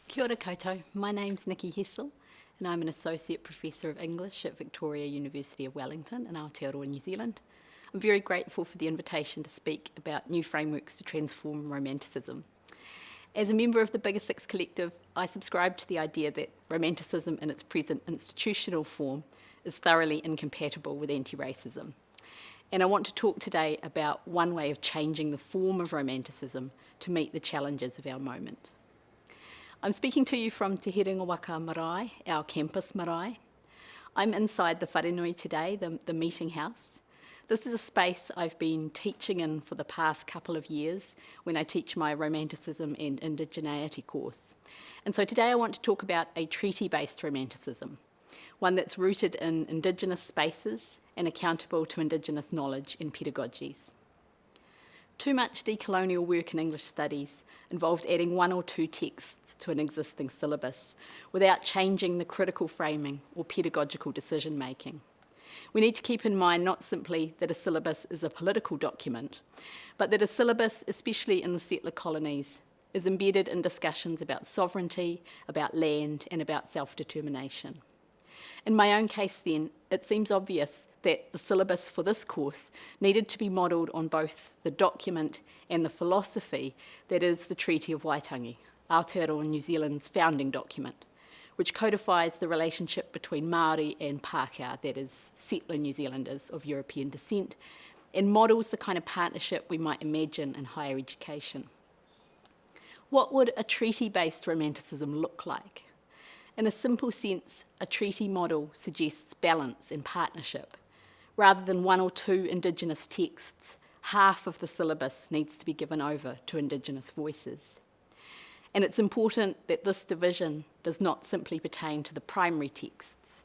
Kia ora koutou, my name's Nikki Hessell and I'm an Associate Professor of English at Victoria University of Wellington in Aotearoa, New Zealand. I'm very grateful for the invitation to speak about new frameworks to transform Romanticism. As a member of the Bigger Six Collective, I subscribe to the idea that Romanticism in its present institutional form is thoroughly incompatible with anti-racism. And I want to talk today about one way of changing the form of Romanticism to meet the challenges of our moment. I'm speaking to you from Te Herenga Waka marae, our campus marae. I'm inside the wharenui today, the meeting house. This is a space I've been teaching in for the past couple of years when I teach my Romanticism and Indigeneity course. And so today I want to talk about a treaty-based Romanticism, one that's rooted in Indigenous spaces and accountable to Indigenous knowledge and pedagogies. Too much decolonial work in English studies involved adding one or two texts to an existing syllabus without changing the critical framing or pedagogical decision-making. We need to keep in mind not simply that a syllabus is a political document, but that a syllabus, especially in the settler colonies, is embedded in discussions about sovereignty, about land, and about self-determination. In my own case then, it seems obvious that the syllabus for this course needed to be modelled on both the document and the philosophy that is the Treaty of Waitangi, Aotearoa New Zealand's founding document, which codifies the relationship between Māori and Pākehā, that is, settler New Zealanders of European descent, and models the kind of partnership we might imagine in higher education. What would a treaty-based Romanticism look like? In a simple sense, a treaty model suggests balance and partnership. Rather than one or two Indigenous texts, half of the syllabus needs to be given over to Indigenous voices. And it's important that this division does not simply pertain to the primary texts.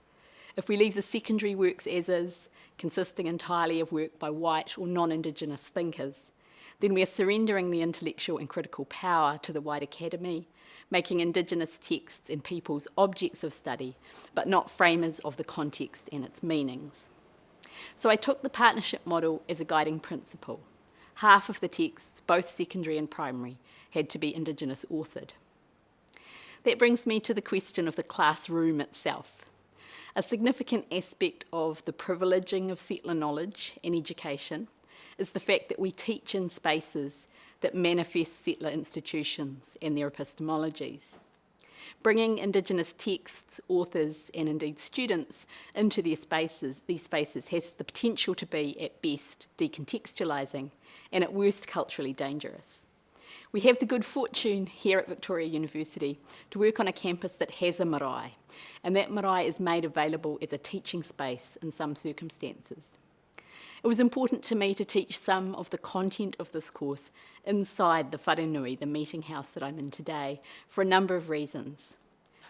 If we leave the secondary works as is, consisting entirely of work by white or non-Indigenous thinkers, then we are surrendering the intellectual and critical power to the white academy, making Indigenous texts and peoples objects of study, but not framers of the context and its meanings. So I took the partnership model as a guiding principle. Half of the texts, both secondary and primary, had to be Indigenous authored. That brings me to the question of the classroom itself. A significant aspect of the privileging of settler knowledge and education is the fact that we teach in spaces that manifest settler institutions and their epistemologies. Bringing Indigenous texts, authors, and indeed students into these spaces has the potential to be, at best, decontextualising, and at worst, culturally dangerous. We have the good fortune here at Victoria University to work on a campus that has a marae, and that marae is made available as a teaching space in some circumstances. It was important to me to teach some of the content of this course inside the wharenui, the meeting house that I'm in today, for a number of reasons.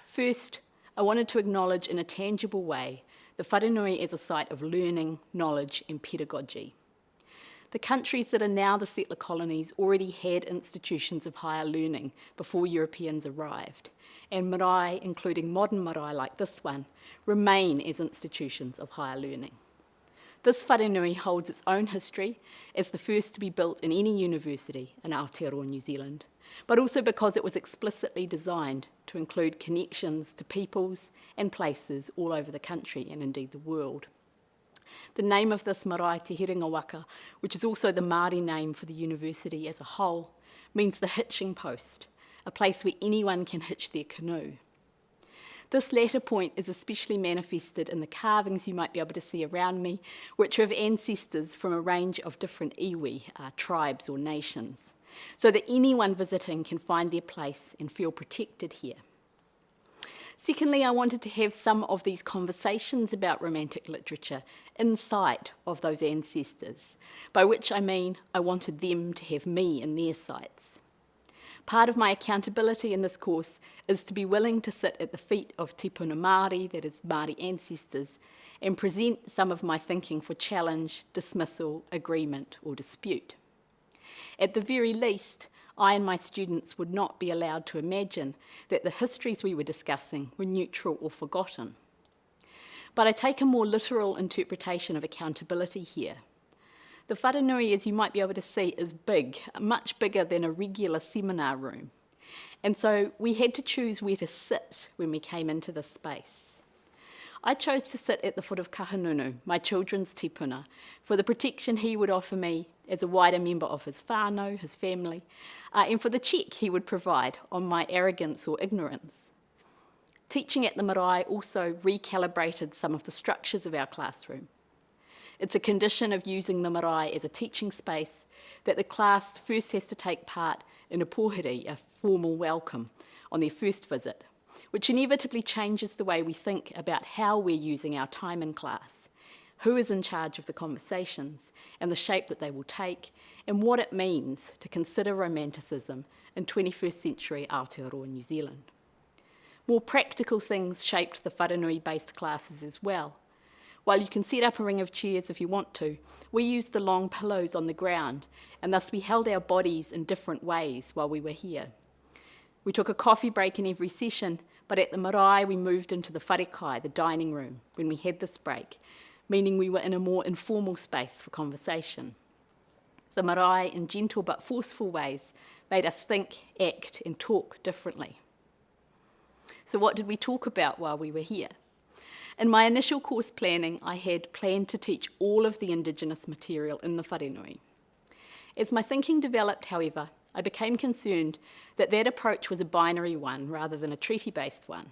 First, I wanted to acknowledge in a tangible way the wharenui as a site of learning, knowledge and pedagogy. The countries that are now the settler colonies already had institutions of higher learning before Europeans arrived, and marae, including modern marae like this one, remain as institutions of higher learning. This wharenui holds its own history as the first to be built in any university in Aotearoa, New Zealand, but also because it was explicitly designed to include connections to peoples and places all over the country and indeed the world. The name of this marae, Te Herenga Waka, which is also the Māori name for the university as a whole, means the hitching post, a place where anyone can hitch their canoe. This latter point is especially manifested in the carvings you might be able to see around me, which are of ancestors from a range of different iwi, tribes or nations, so that anyone visiting can find their place and feel protected here. Secondly, I wanted to have some of these conversations about Romantic literature in sight of those ancestors, by which I mean I wanted them to have me in their sights. Part of my accountability in this course is to be willing to sit at the feet of tipuna Māori, that is Māori ancestors, and present some of my thinking for challenge, dismissal, agreement or dispute. At the very least, I and my students would not be allowed to imagine that the histories we were discussing were neutral or forgotten. But I take a more literal interpretation of accountability here. The wharenui, as you might be able to see, is big, much bigger than a regular seminar room. And so we had to choose where to sit when we came into this space. I chose to sit at the foot of Kahanunu, my children's tipuna, for the protection he would offer me as a wider member of his whānau, his family, and for the check he would provide on my arrogance or ignorance. Teaching at the marae also recalibrated some of the structures of our classroom. It's a condition of using the marae as a teaching space that the class first has to take part in a pōhiri, a formal welcome, on their first visit, which inevitably changes the way we think about how we're using our time in class, who is in charge of the conversations and the shape that they will take, and what it means to consider romanticism in 21st century Aotearoa New Zealand. More practical things shaped the wharenui-based classes as well. While you can set up a ring of chairs if you want to, we used the long pillows on the ground, and thus we held our bodies in different ways while we were here. We took a coffee break in every session, but at the marae we moved into the wharekai, the dining room, when we had this break, meaning we were in a more informal space for conversation. The marae, in gentle but forceful ways, made us think, act, and talk differently. So what did we talk about while we were here? In my initial course planning, I had planned to teach all of the Indigenous material in the wharenui. As my thinking developed, however, I became concerned that that approach was a binary one rather than a treaty-based one.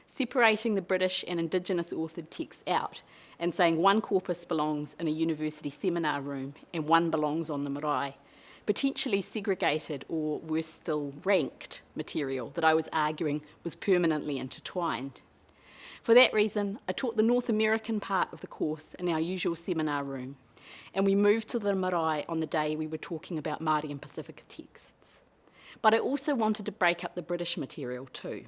Separating the British and Indigenous authored texts out and saying one corpus belongs in a university seminar room and one belongs on the marae, potentially segregated or, worse still, ranked material that I was arguing was permanently intertwined. For that reason, I taught the North American part of the course in our usual seminar room, and we moved to the marae on the day we were talking about Māori and Pacifica texts. But I also wanted to break up the British material too.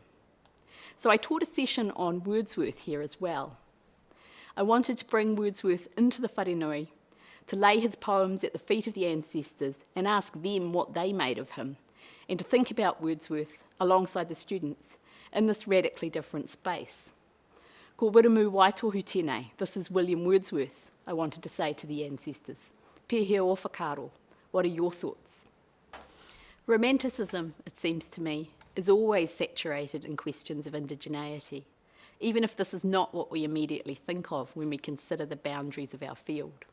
So I taught a session on Wordsworth here as well. I wanted to bring Wordsworth into the wharenui, to lay his poems at the feet of the ancestors and ask them what they made of him, and to think about Wordsworth alongside the students in this radically different space. Ko wiramu waitohu tēnei, this is William Wordsworth, I wanted to say to the ancestors. Pēhea o whakaro, what are your thoughts? Romanticism, it seems to me, is always saturated in questions of indigeneity, even if this is not what we immediately think of when we consider the boundaries of our field.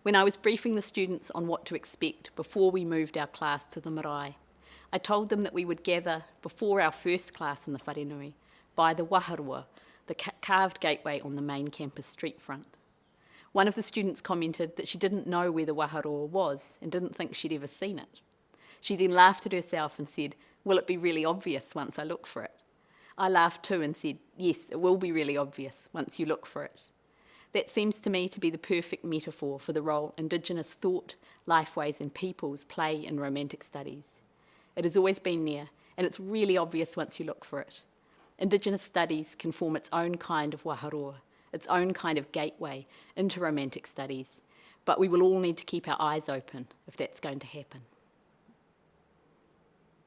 When I was briefing the students on what to expect before we moved our class to the marae, I told them that we would gather before our first class in the wharenui by the waharua, the carved gateway on the main campus street front. One of the students commented that she didn't know where the waharua was and didn't think she'd ever seen it. She then laughed at herself and said, "Will it be really obvious once I look for it?" I laughed too and said, "Yes, it will be really obvious once you look for it." That seems to me to be the perfect metaphor for the role Indigenous thought, lifeways and peoples play in romantic studies. It has always been there, and it's really obvious once you look for it. Indigenous studies can form its own kind of waharua, its own kind of gateway into romantic studies, but we will all need to keep our eyes open if that's going to happen.